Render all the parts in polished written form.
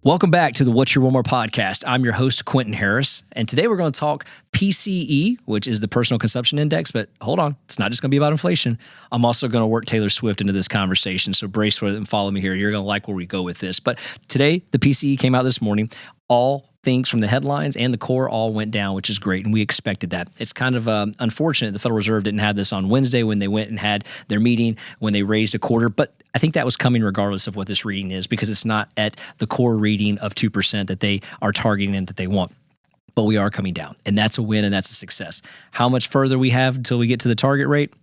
Welcome back to the What's Your One More podcast. I'm your host, Quentin Harris, and today we're going to talk PCE, which is the Personal Consumption Index, but hold on, it's not just going to be about inflation. I'm also going to work Taylor Swift into this conversation, so brace for it and follow me here. You're going to like where we go with this. But today, the PCE came out this morning. All things from the headlines and the core all went down, which is great, and we expected that. It's kind of unfortunate the Federal Reserve didn't have this on Wednesday when they went and had their meeting, when they raised a quarter, but I think that was coming regardless of what this reading is, because it's not at the core reading of 2% that they are targeting and that they want. But we are coming down, and that's a win and that's a success. How much further we have until we get to the target rate?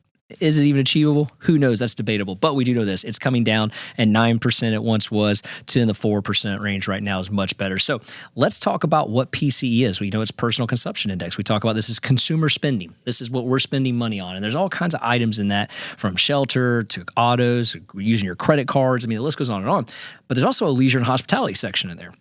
Is it even achievable? Who knows? That's debatable. But we do know this. It's coming down, and 9% it once was to in the 4% range right now is much better. So let's talk about what PCE is. We know it's Personal Consumption Index. We talk about this as consumer spending. This is what we're spending money on. And there's all kinds of items in that, from shelter to autos, using your credit cards. I mean, the list goes on and on. But there's also a leisure and hospitality section in there,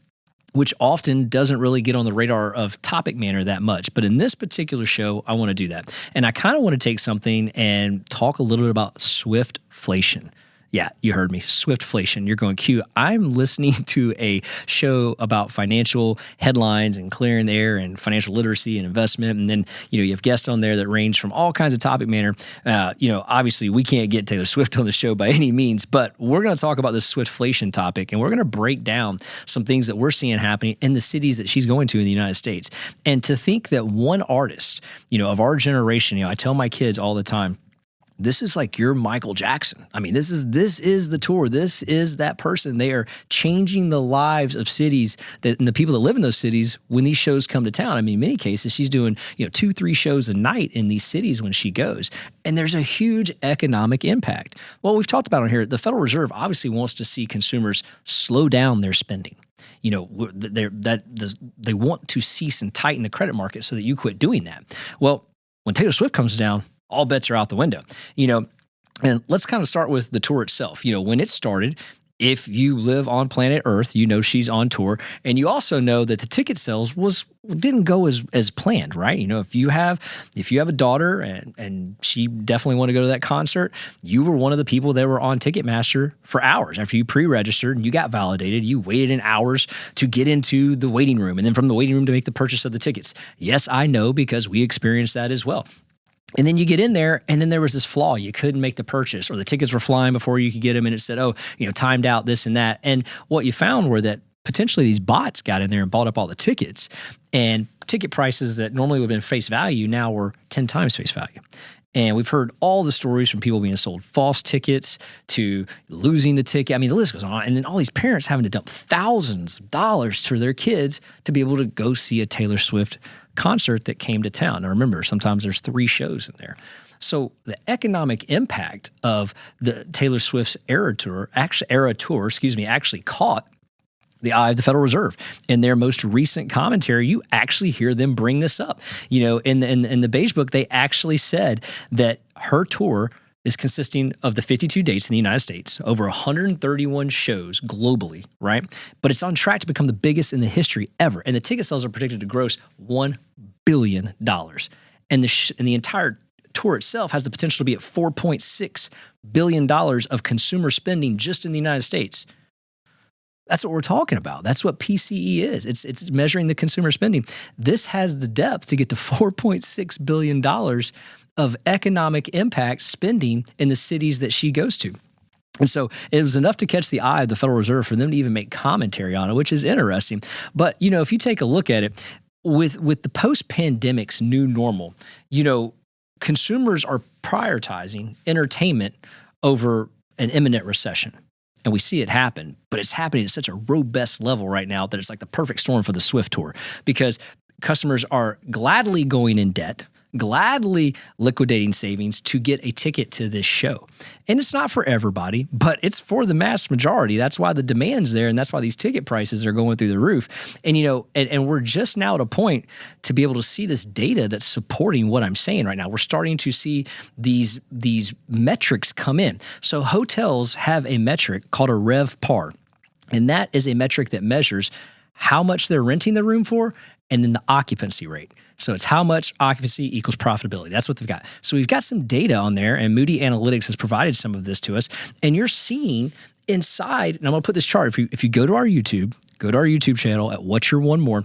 which often doesn't really get on the radar of Topic Manor that much. But in this particular show, I want to do that. And I kind of want to take something and talk a little bit about Swiftflation. Yeah, you heard me, Swiftflation. You're going, Q, I'm listening to a show about financial headlines and clearing the air and financial literacy and investment. And then, you have guests on there that range from all kinds of Topic Manor. Obviously we can't get Taylor Swift on the show by any means, but we're going to talk about this Swiftflation topic, and we're going to break down some things that we're seeing happening in the cities that she's going to in the United States. And to think that one artist, of our generation, I tell my kids all the time, this is like your Michael Jackson. I mean, this is the tour. This is that person. They are changing the lives of cities and the people that live in those cities when these shows come to town. I mean, in many cases, she's doing 2-3 shows a night in these cities when she goes, and there's a huge economic impact. Well, we've talked about on here. The Federal Reserve obviously wants to see consumers slow down their spending. They want to cease and tighten the credit market so that you quit doing that. Well, when Taylor Swift comes down, all bets are out the window, and let's kind of start with the tour itself. When it started, if you live on planet Earth, she's on tour, and you also know that the ticket sales didn't go as planned, right? If you have a daughter and she definitely want to go to that concert, you were one of the people that were on Ticketmaster for hours after you pre-registered and you got validated. You waited in hours to get into the waiting room, and then from the waiting room to make the purchase of the tickets. Yes, I know, because we experienced that as well. And then you get in there, and then there was this flaw. You couldn't make the purchase, or the tickets were flying before you could get them, and it said, timed out, this and that. And what you found were that potentially these bots got in there and bought up all the tickets, and ticket prices that normally would have been face value now were 10 times face value. And we've heard all the stories from people being sold false tickets to losing the ticket. I mean, the list goes on. And then all these parents having to dump thousands of dollars to their kids to be able to go see a Taylor Swift concert that came to town. Now remember, sometimes there's 3 shows in there. So the economic impact of the Taylor Swift's Era Tour actually caught the eye of the Federal Reserve. In their most recent commentary, you actually hear them bring this up. In the Beige Book, they actually said that her tour is consisting of the 52 dates in the United States, over 131 shows globally, right? But it's on track to become the biggest in the history ever. And the ticket sales are predicted to gross $1 billion. And the entire tour itself has the potential to be at $4.6 billion of consumer spending just in the United States. That's what we're talking about. That's what PCE is. It's measuring the consumer spending. This has the depth to get to $4.6 billion of economic impact spending in the cities that she goes to. And so it was enough to catch the eye of the Federal Reserve for them to even make commentary on it, which is interesting. But, if you take a look at it, with the post-pandemic's new normal, consumers are prioritizing entertainment over an imminent recession. And we see it happen, but it's happening at such a robust level right now that it's like the perfect storm for the Swift tour, because customers are gladly going in debt, gladly liquidating savings to get a ticket to this show. And it's not for everybody, but it's for the mass majority. That's why the demand's there, and that's why these ticket prices are going through the roof. And and we're just now at a point to be able to see this data that's supporting what I'm saying right now. We're starting to see these metrics come in. So hotels have a metric called a RevPAR, and that is a metric that measures how much they're renting the room for and then the occupancy rate. So it's how much occupancy equals profitability. That's what they've got. So we've got some data on there, and Moody Analytics has provided some of this to us. And you're seeing inside, and I'm going to put this chart. If you go to our YouTube channel at What's Your One More,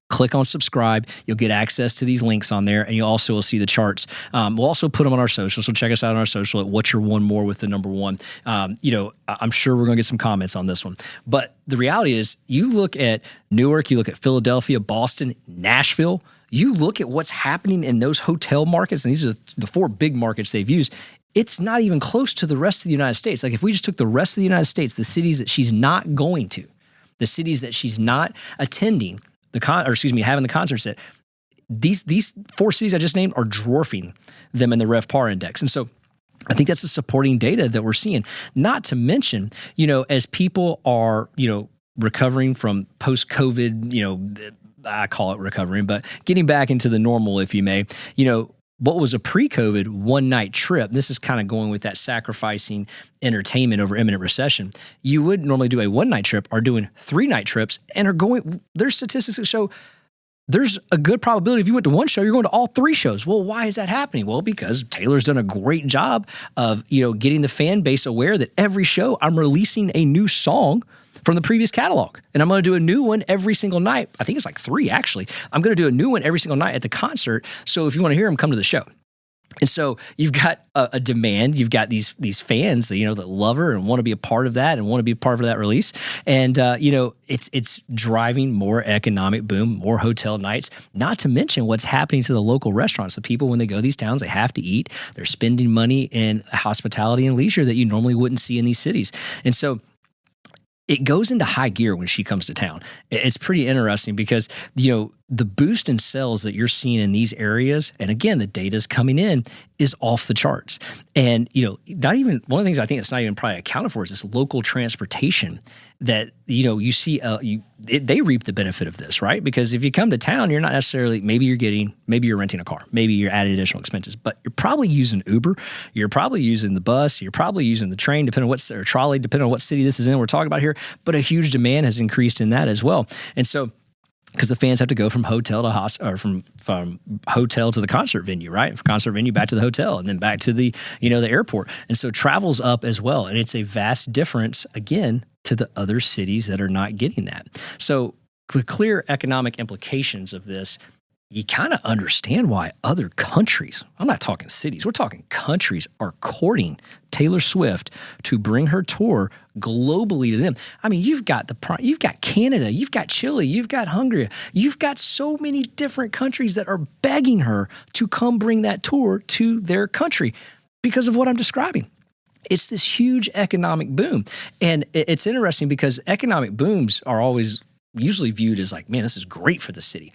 click on subscribe. You'll get access to these links on there, and you also will see the charts. We'll also put them on our social, so check us out on our social at What's Your One More with the number one. I'm sure we're going to get some comments on this one. But the reality is, you look at Newark, you look at Philadelphia, Boston, Nashville, you look at what's happening in those hotel markets, and these are the 4 big markets they've used. It's not even close to the rest of the United States. Like if we just took the rest of the United States, the cities that she's not going to, the cities that she's not attending, having the concerts at, these 4 cities I just named are dwarfing them in the RevPAR index. And so I think that's the supporting data that we're seeing. Not to mention, as people are, recovering from post-COVID, I call it recovering, but getting back into the normal, if you may, what was a pre-COVID one-night trip, this is kind of going with that sacrificing entertainment over imminent recession. You would normally do a one-night trip, are doing 3-night trips, and there's statistics that show there's a good probability if you went to one show, you're going to all 3 shows. Well, why is that happening? Well, because Taylor's done a great job of, getting the fan base aware that every show I'm releasing a new song from the previous catalog. And I'm going to do a new one every single night. I think it's like 3, actually. I'm going to do a new one every single night at the concert. So if you want to hear them, come to the show. And so you've got a demand. You've got these fans, that love her and want to be a part of that and want to be a part of that release. And, it's driving more economic boom, more hotel nights, not to mention what's happening to the local restaurants. The people, when they go to these towns, they have to eat. They're spending money in hospitality and leisure that you normally wouldn't see in these cities. And so it goes into high gear when she comes to town. It's pretty interesting because, the boost in sales that you're seeing in these areas, and again, the data's coming in, is off the charts. And, not even, one of the things I think that's not even probably accounted for is this local transportation that, you see, they reap the benefit of this, right? Because if you come to town, you're not necessarily, maybe you're renting a car, maybe you're adding additional expenses, but you're probably using Uber, you're probably using the bus, you're probably using the train, or trolley, depending on what city this is in, we're talking about here, but a huge demand has increased in that as well. And so, because the fans have to go from hotel to from hotel to the concert venue, right? From concert venue back to the hotel, and then back to the the airport. And so travel's up as well, and it's a vast difference again to the other cities that are not getting that. So the clear economic implications of this, you kind of understand why other countries, I'm not talking cities, we're talking countries, are courting Taylor Swift to bring her tour globally to them. I mean, you've got Canada, you've got Chile, you've got Hungary, you've got so many different countries that are begging her to come bring that tour to their country because of what I'm describing. It's this huge economic boom. And it's interesting because economic booms are always usually viewed as like, man, this is great for the city.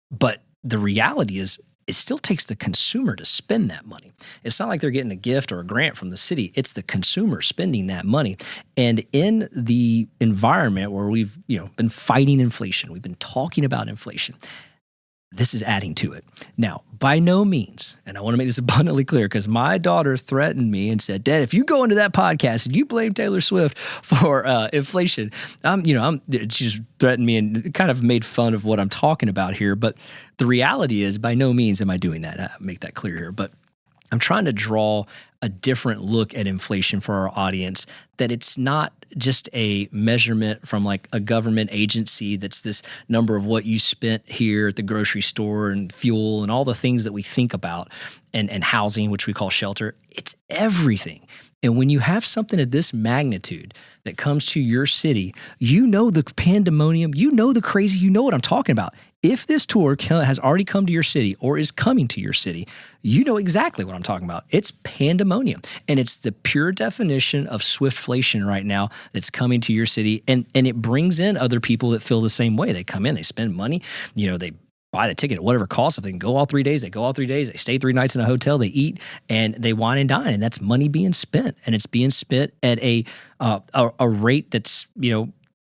But the reality is, it still takes the consumer to spend that money. It's not like they're getting a gift or a grant from the city. It's the consumer spending that money. And in the environment where we've been fighting inflation, we've been talking about inflation, this is adding to it. Now, by no means, and I want to make this abundantly clear, because my daughter threatened me and said, Dad, if you go into that podcast and you blame Taylor Swift for inflation, she's threatened me and kind of made fun of what I'm talking about here. But the reality is, by no means am I doing that. I'll make that clear here. But I'm trying to draw a different look at inflation for our audience, that it's not just a measurement from like a government agency that's this number of what you spent here at the grocery store and fuel and all the things that we think about, and housing, which we call shelter. It's everything. And when you have something of this magnitude that comes to your city, the pandemonium, the crazy, you know what I'm talking about. If this tour has already come to your city or is coming to your city, you know exactly what I'm talking about. It's pandemonium. And it's the pure definition of Swiftflation right now that's coming to your city. And it brings in other people that feel the same way. They come in, they spend money, they buy the ticket at whatever cost. If they can go all 3 days, they go all 3 days. They stay 3 nights in a hotel, they eat, and they wine and dine. And that's money being spent. And it's being spent at a rate that's,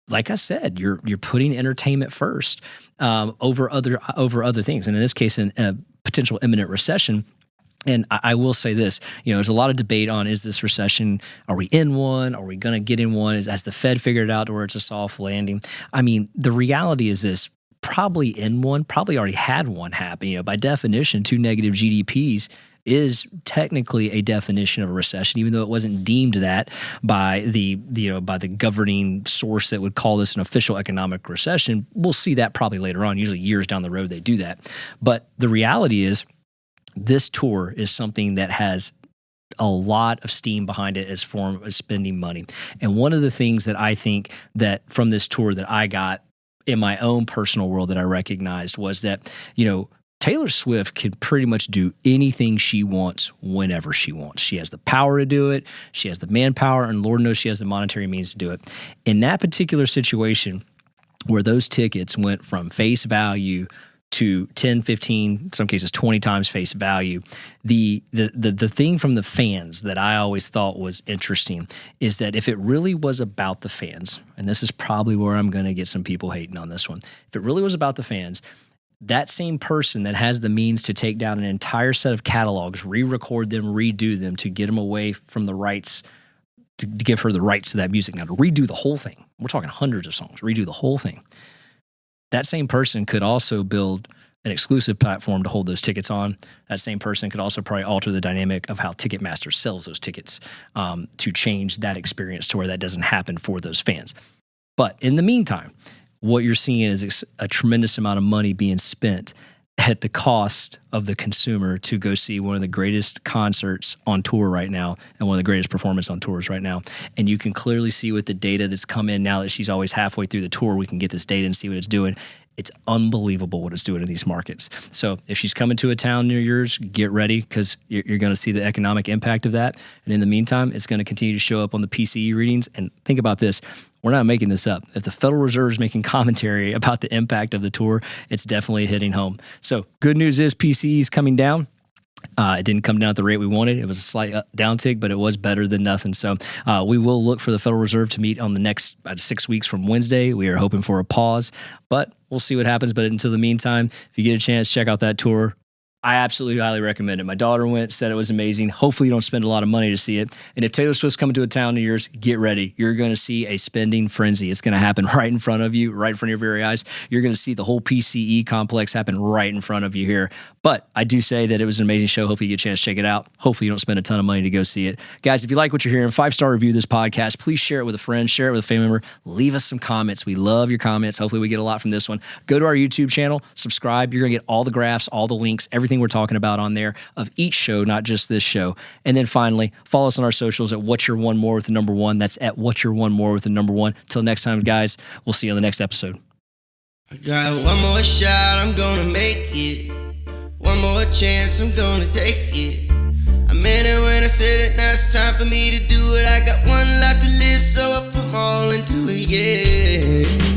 like I said, you're putting entertainment first over other things. And in this case, in a potential imminent recession. And I will say this, there's a lot of debate on, is this recession, are we in one? Are we going to get in one? Has the Fed figured it out to where it's a soft landing? I mean, the reality is this: probably in one, probably already had one happen. By definition, 2 negative GDPs is technically a definition of a recession, even though it wasn't deemed that by the governing source that would call this an official economic recession. We'll see that probably later on. Usually years down the road they do that. But the reality is this tour is something that has a lot of steam behind it as form of spending money. And one of the things that I think that from this tour that I got in my own personal world that I recognized was that, Taylor Swift can pretty much do anything she wants whenever she wants. She has the power to do it. She has the manpower, and Lord knows she has the monetary means to do it. In that particular situation where those tickets went from face value to 10, 15, in some cases 20 times face value, the thing from the fans that I always thought was interesting is that if it really was about the fans, and this is probably where I'm going to get some people hating on this one, if it really was about the fans, that same person that has the means to take down an entire set of catalogs, re-record them, redo them to get them away from the rights, to give her the rights to that music. Now, to redo the whole thing, we're talking hundreds of songs, redo the whole thing. That same person could also build an exclusive platform to hold those tickets on. That same person could also probably alter the dynamic of how Ticketmaster sells those tickets to change that experience to where that doesn't happen for those fans. But in the meantime, what you're seeing is a tremendous amount of money being spent at the cost of the consumer to go see one of the greatest concerts on tour right now and one of the greatest performances on tours right now. And you can clearly see with the data that's come in now that she's always halfway through the tour, we can get this data and see what it's doing. It's unbelievable what it's doing in these markets. So if she's coming to a town near yours, get ready because you're going to see the economic impact of that. And in the meantime, it's going to continue to show up on the PCE readings. And think about this. We're not making this up. If the Federal Reserve is making commentary about the impact of the tour, it's definitely hitting home. So good news is PCE is coming down. It didn't come down at the rate we wanted. It was a slight downtick, but it was better than nothing. So we will look for the Federal Reserve to meet on the next 6 weeks from Wednesday. We are hoping for a pause, but we'll see what happens. But until the meantime, if you get a chance, check out that tour. I absolutely highly recommend it. My daughter went, said it was amazing. Hopefully you don't spend a lot of money to see it. And if Taylor Swift's coming to a town near yours, get ready. You're going to see a spending frenzy. It's going to happen right in front of you, right in front of your very eyes. You're going to see the whole PCE complex happen right in front of you here. But I do say that it was an amazing show. Hopefully you get a chance to check it out. Hopefully you don't spend a ton of money to go see it. Guys, if you like what you're hearing, 5-star review this podcast. Please share it with a friend, share it with a family member. Leave us some comments. We love your comments. Hopefully we get a lot from this one. Go to our YouTube channel, subscribe. You're going to get all the graphs, all the links, everything we're talking about on there of each show, not just this show. And then finally, follow us on our socials at What's Your One More with the number 1. That's at What's Your One More with the number 1. Till next time, guys, we'll see you on the next episode. I got one more shot, I'm gonna make it. One more chance, I'm gonna take it. I meant it when I said it, now it's time for me to do it. I got one life to live, so I put them all into it, yeah.